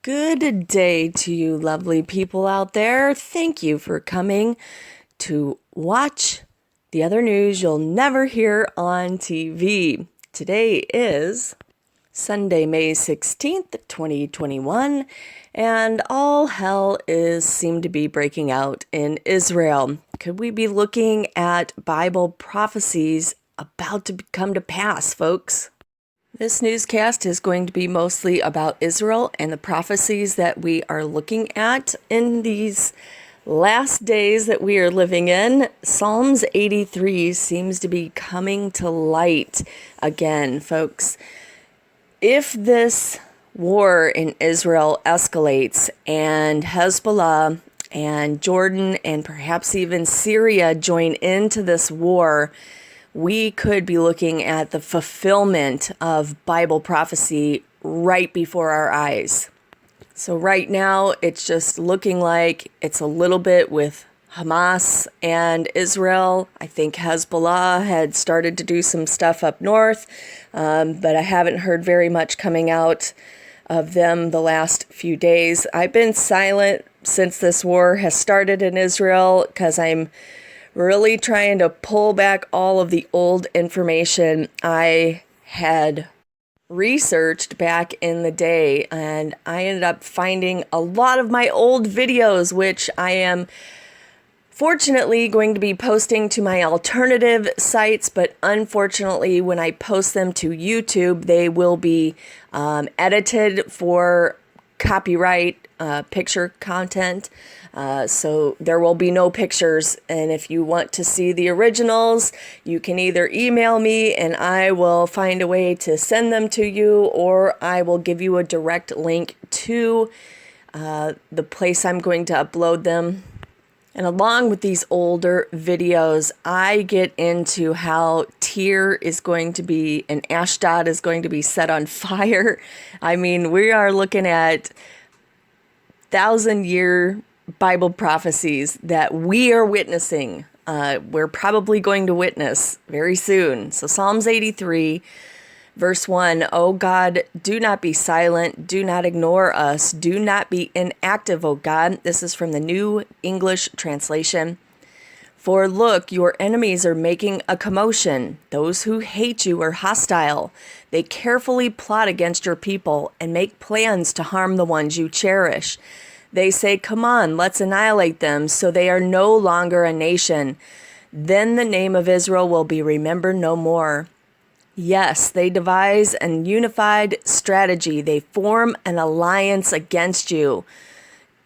Good day to you lovely people out there. Thank you for coming to watch the other news you'll never hear on TV. Today is Sunday, May 16th, 2021, and all hell seemed to be breaking out in Israel. Could we be looking at Bible prophecies about to come to pass, folks? This newscast is going to be mostly about Israel and the prophecies that we are looking at in these last days that we are living in. Psalms 83 seems to be coming to light again, folks. If this war in Israel escalates and Hezbollah and Jordan and perhaps even Syria join into this war, we could be looking at the fulfillment of Bible prophecy right before our eyes. So right now, it's just looking like it's a little bit with Hamas and Israel. I think Hezbollah had started to do some stuff up north, but I haven't heard very much coming out of them the last few days. I've been silent since this war has started in Israel because I'm really trying to pull back all of the old information I had researched back in the day, and I ended up finding a lot of my old videos, which I am fortunately going to be posting to my alternative sites, but unfortunately when I post them to YouTube, they will be edited for copyright picture content. So there will be no pictures, and if you want to see the originals, you can either email me and I will find a way to send them to you, or I will give you a direct link to the place I'm going to upload them. And along with these older videos, I get into how Tyre is going to be, and Ashdod is going to be set on fire. I mean, we are looking at 1,000-year Bible prophecies that we are witnessing. We're probably going to witness very soon. So Psalms 83, verse 1, O God, do not be silent. Do not ignore us. Do not be inactive, O God. This is from the New English Translation. For look, your enemies are making a commotion. Those who hate you are hostile. They carefully plot against your people and make plans to harm the ones you cherish. They say, come on, let's annihilate them, so they are no longer a nation. Then the name of Israel will be remembered no more. Yes, they devise an unified strategy. They form an alliance against you.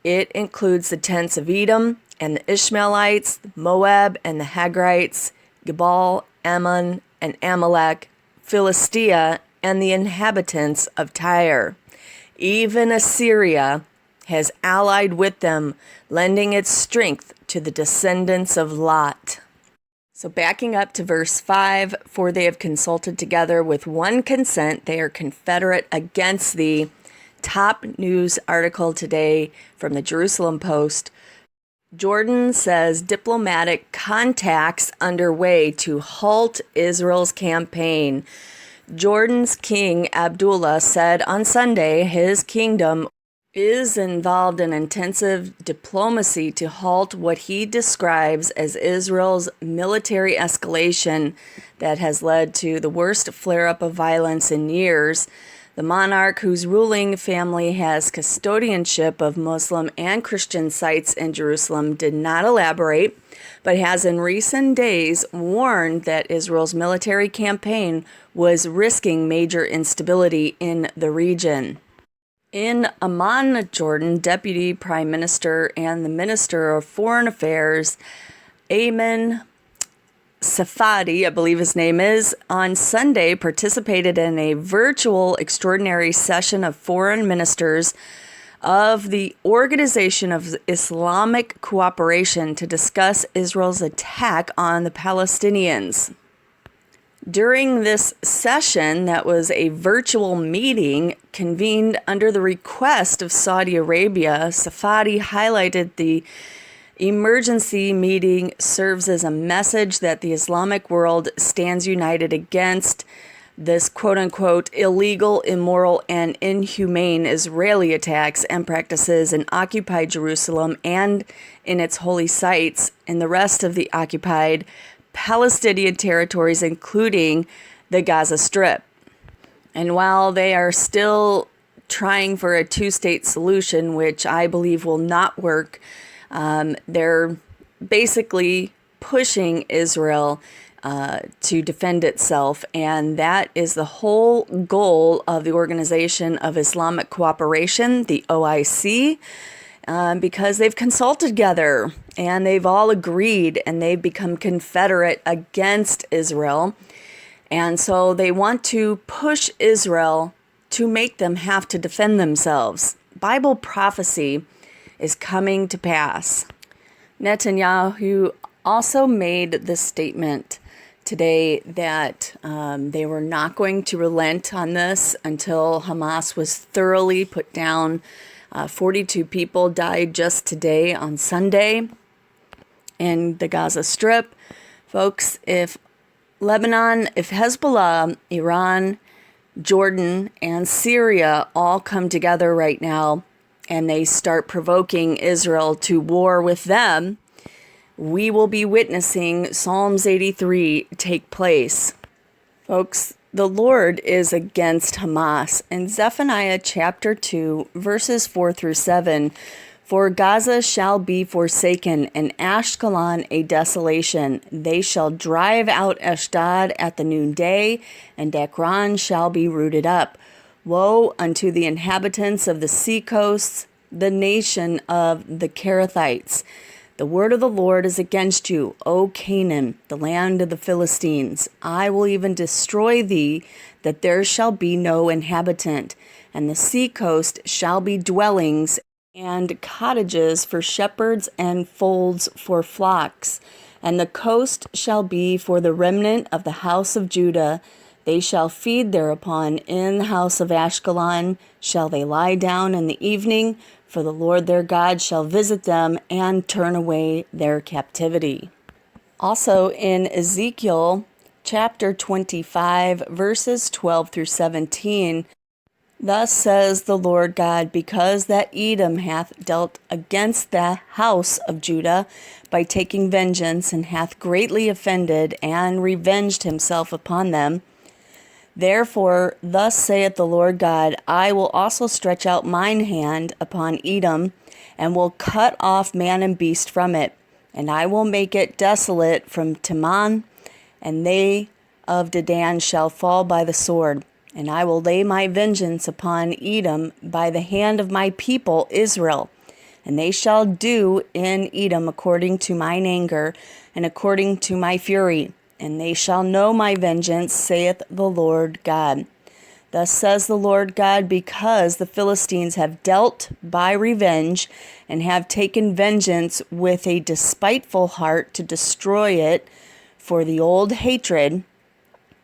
It includes the tents of Edom and the Ishmaelites, Moab and the Hagrites, Gebal, Ammon and Amalek, Philistia, and the inhabitants of Tyre. Even Assyria has allied with them, lending its strength to the descendants of Lot. So backing up to verse 5, for they have consulted together with one consent, they are confederate against thee. Top news article today from the Jerusalem Post. Jordan says diplomatic contacts underway to halt Israel's campaign. Jordan's King Abdullah said on Sunday his kingdom is involved in intensive diplomacy to halt what he describes as Israel's military escalation that has led to the worst flare-up of violence in years. The monarch, whose ruling family has custodianship of Muslim and Christian sites in Jerusalem, did not elaborate, but has in recent days warned that Israel's military campaign was risking major instability in the region. In Amman, Jordan, Deputy Prime Minister and the Minister of Foreign Affairs, Ayman Safadi, I believe his name is, on Sunday participated in a virtual extraordinary session of foreign ministers of the Organization of Islamic Cooperation to discuss Israel's attack on the Palestinians. During this session, that was a virtual meeting convened under the request of Saudi Arabia, Safadi highlighted the emergency meeting serves as a message that the Islamic world stands united against this quote-unquote illegal, immoral, and inhumane Israeli attacks and practices in occupied Jerusalem and in its holy sites in the rest of the occupied Palestinian territories, including the Gaza Strip. And while they are still trying for a two-state solution, which I believe will not work, they're basically pushing Israel to defend itself, and that is the whole goal of the Organization of Islamic Cooperation, the OIC, because they've consulted together and they've all agreed and they've become confederate against Israel. And so they want to push Israel to make them have to defend themselves. Bible prophecy is coming to pass. Netanyahu also made the statement today that they were not going to relent on this until Hamas was thoroughly put down. 42 people died just today on Sunday in the Gaza Strip. Folks, if Lebanon, if Hezbollah, Iran, Jordan, and Syria all come together right now and they start provoking Israel to war with them, we will be witnessing Psalms 83 take place. Folks, the Lord is against Hamas. In Zephaniah chapter 2, verses 4 through 7, "For Gaza shall be forsaken, and Ashkelon a desolation. They shall drive out Ashdod at the noonday, and Ekron shall be rooted up. Woe unto the inhabitants of the sea coasts, the nation of the Kerethites. The word of the Lord is against you, O Canaan, the land of the Philistines. I will even destroy thee, that there shall be no inhabitant, and the sea coast shall be dwellings and cottages for shepherds and folds for flocks. And the coast shall be for the remnant of the house of Judah. They shall feed thereupon. In the house of Ashkelon shall they lie down in the evening, for the Lord their God shall visit them and turn away their captivity." Also in Ezekiel chapter 25, verses 12 through 17, "Thus says the Lord God, because that Edom hath dealt against the house of Judah by taking vengeance, and hath greatly offended and revenged himself upon them, therefore, thus saith the Lord God, I will also stretch out mine hand upon Edom, and will cut off man and beast from it, and I will make it desolate from Teman, and they of Dedan shall fall by the sword. And I will lay my vengeance upon Edom by the hand of my people Israel, and they shall do in Edom according to mine anger, and according to my fury. And they shall know my vengeance, saith the Lord God. Thus says the Lord God, because the Philistines have dealt by revenge, and have taken vengeance with a despiteful heart to destroy it for the old hatred.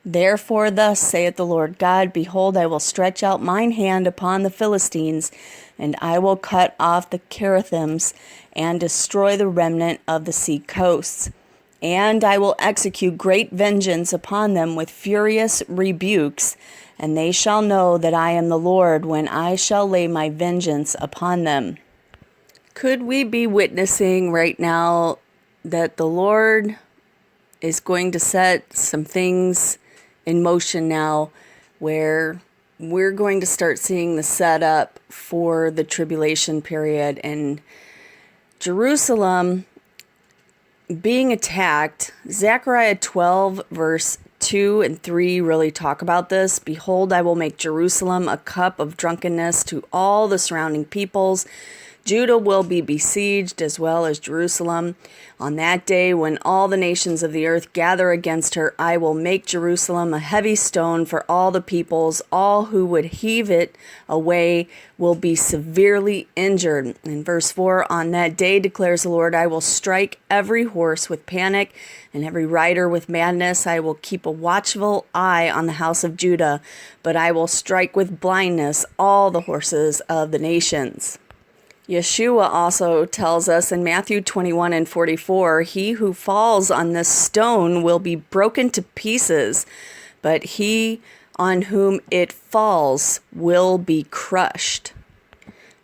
Therefore thus saith the Lord God, behold, I will stretch out mine hand upon the Philistines, and I will cut off the Kerethims, and destroy the remnant of the sea coasts. And I will execute great vengeance upon them with furious rebukes, and they shall know that I am the Lord when I shall lay my vengeance upon them." Could we be witnessing right now that the Lord is going to set some things in motion now where we're going to start seeing the setup for the tribulation period, and Jerusalem being attacked? Zechariah 12 verse 2 and 3 really talk about this. "Behold, I will make Jerusalem a cup of drunkenness to all the surrounding peoples. Judah will be besieged as well as Jerusalem. On that day, when all the nations of the earth gather against her, I will make Jerusalem a heavy stone for all the peoples. All who would heave it away will be severely injured." In verse 4, "On that day, declares the Lord, I will strike every horse with panic and every rider with madness. I will keep a watchful eye on the house of Judah, but I will strike with blindness all the horses of the nations." Yeshua also tells us in Matthew 21 and 44, "He who falls on this stone will be broken to pieces, but he on whom it falls will be crushed.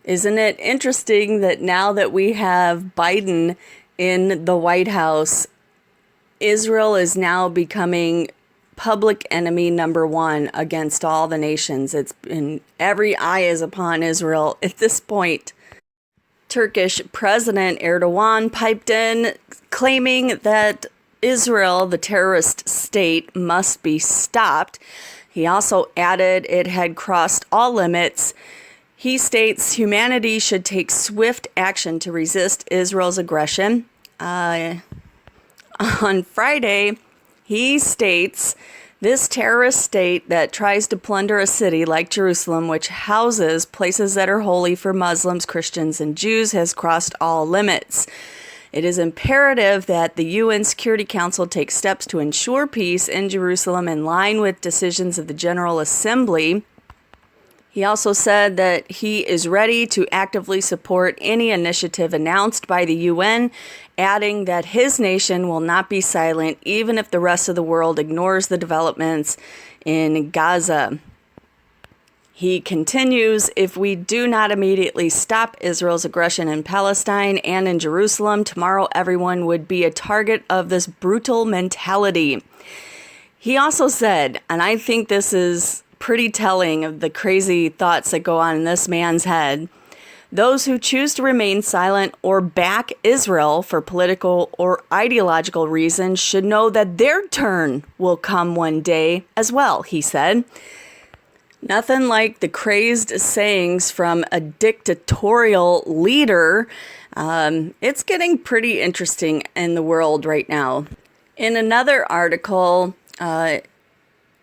Isn't it interesting that now that we have Biden in the White House, Israel is now becoming public enemy number one against all the nations. It's been, every eye is upon Israel at this point. Turkish President Erdogan piped in, claiming that Israel, the terrorist state, must be stopped. He also added it had crossed all limits. He states humanity should take swift action to resist Israel's aggression. On Friday, he states this terrorist state that tries to plunder a city like Jerusalem, which houses places that are holy for Muslims, Christians, and Jews, has crossed all limits. It is imperative that the UN Security Council take steps to ensure peace in Jerusalem in line with decisions of the General Assembly. He also said that he is ready to actively support any initiative announced by the UN, adding that his nation will not be silent even if the rest of the world ignores the developments in Gaza. He continues, if we do not immediately stop Israel's aggression in Palestine and in Jerusalem, tomorrow everyone would be a target of this brutal mentality. He also said, and I think this is pretty telling of the crazy thoughts that go on in this man's head, those who choose to remain silent or back Israel for political or ideological reasons should know that their turn will come one day as well, he said. Nothing like the crazed sayings from a dictatorial leader. It's getting pretty interesting in the world right now. In another article,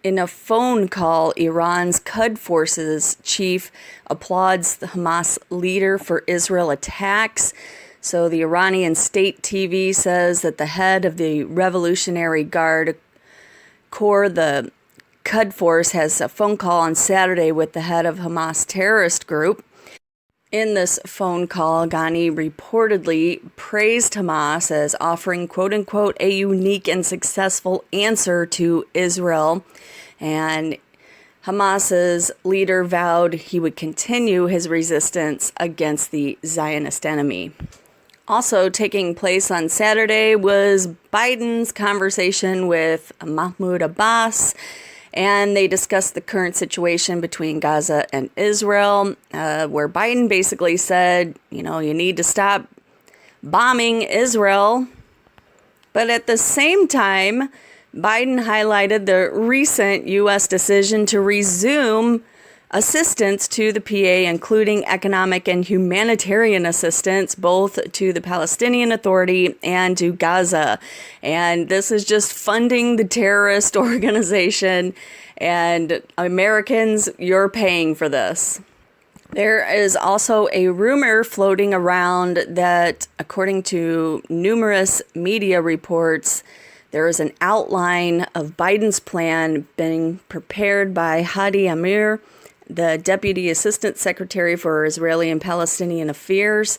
in a phone call, Iran's Quds Forces chief applauds the Hamas leader for Israel attacks. So the Iranian state TV says that the head of the Revolutionary Guard Corps, the Quds Force, has a phone call on Saturday with the head of Hamas terrorist group. In this phone call, Ghani reportedly praised Hamas as offering, quote-unquote, a unique and successful answer to Israel. And Hamas's leader vowed he would continue his resistance against the Zionist enemy. Also taking place on Saturday was Biden's conversation with Mahmoud Abbas, and they discussed the current situation between Gaza and Israel, where Biden basically said, you need to stop bombing Israel. But at the same time, Biden highlighted the recent U.S. decision to resume assistance to the PA, including economic and humanitarian assistance, both to the Palestinian Authority and to Gaza. And this is just funding the terrorist organization. And Americans, you're paying for this. There is also a rumor floating around that, according to numerous media reports, there is an outline of Biden's plan being prepared by Hadi Amir, the Deputy Assistant Secretary for Israeli and Palestinian Affairs.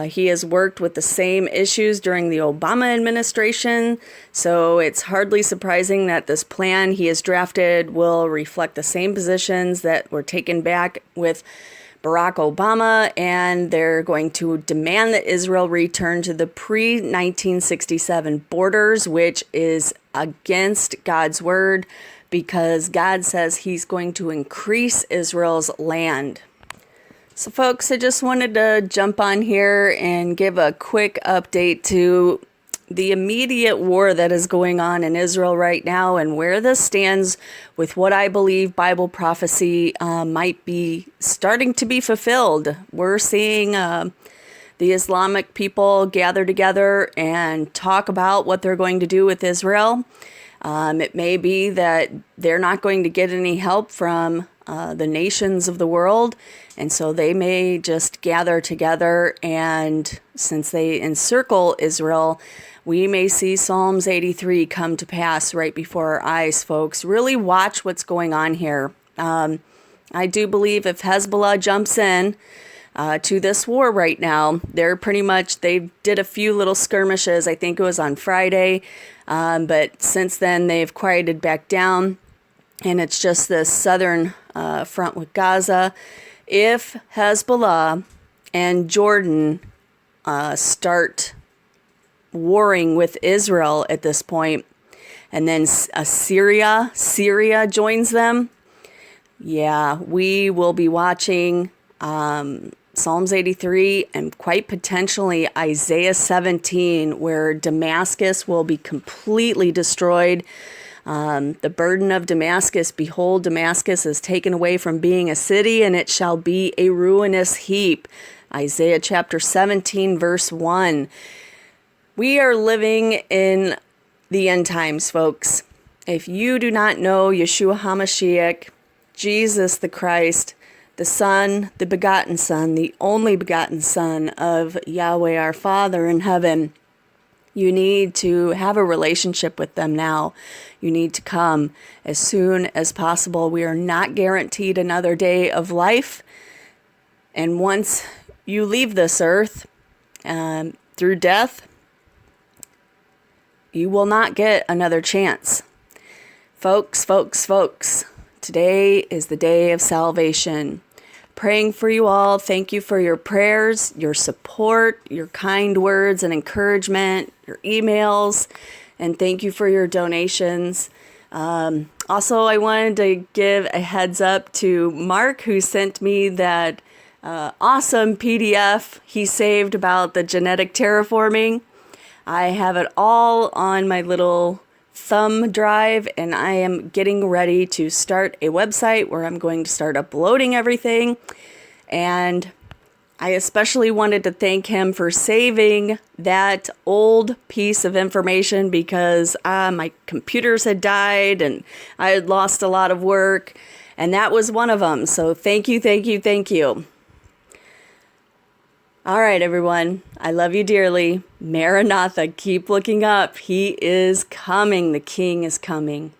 He has worked with the same issues during the Obama administration, so it's hardly surprising that this plan he has drafted will reflect the same positions that were taken back with Barack Obama, and they're going to demand that Israel return to the pre-1967 borders, which is against God's word, because God says he's going to increase Israel's land. So folks, I just wanted to jump on here and give a quick update to the immediate war that is going on in Israel right now and where this stands with what I believe Bible prophecy might be starting to be fulfilled. We're seeing the Islamic people gather together and talk about what they're going to do with Israel. It may be that they're not going to get any help from the nations of the world, and so they may just gather together, and since they encircle Israel, we may see Psalms 83 come to pass right before our eyes, folks. Really watch what's going on here. I do believe if Hezbollah jumps in to this war right now, they did a few little skirmishes. I think it was on Friday. But since then, they've quieted back down. and it's just this southern front with Gaza. If Hezbollah and Jordan start warring with Israel at this point, and then Syria joins them, yeah, we will be watching Psalms 83 and quite potentially Isaiah 17, where Damascus will be completely destroyed. The burden of Damascus, behold, Damascus is taken away from being a city, and it shall be a ruinous heap. Isaiah chapter 17, verse 1. We are living in the end times, folks. If you do not know Yeshua HaMashiach, Jesus the Christ, the Son, the begotten Son, the only begotten Son of Yahweh our Father in heaven, you need to have a relationship with them now. You need to come as soon as possible. We are not guaranteed another day of life. And once you leave this earth through death, you will not get another chance. Folks, today is the day of salvation. Praying for you all. Thank you for your prayers, your support, your kind words and encouragement, your emails, and thank you for your donations. Also, I wanted to give a heads up to Mark, who sent me that awesome PDF he saved about the genetic terraforming. I have it all on my little thumb drive, and I am getting ready to start a website where I'm going to start uploading everything. And I especially wanted to thank him for saving that old piece of information, because my computers had died and I had lost a lot of work, and that was one of them. So thank you. All right, everyone. I love you dearly. Maranatha, keep looking up. He is coming. The King is coming.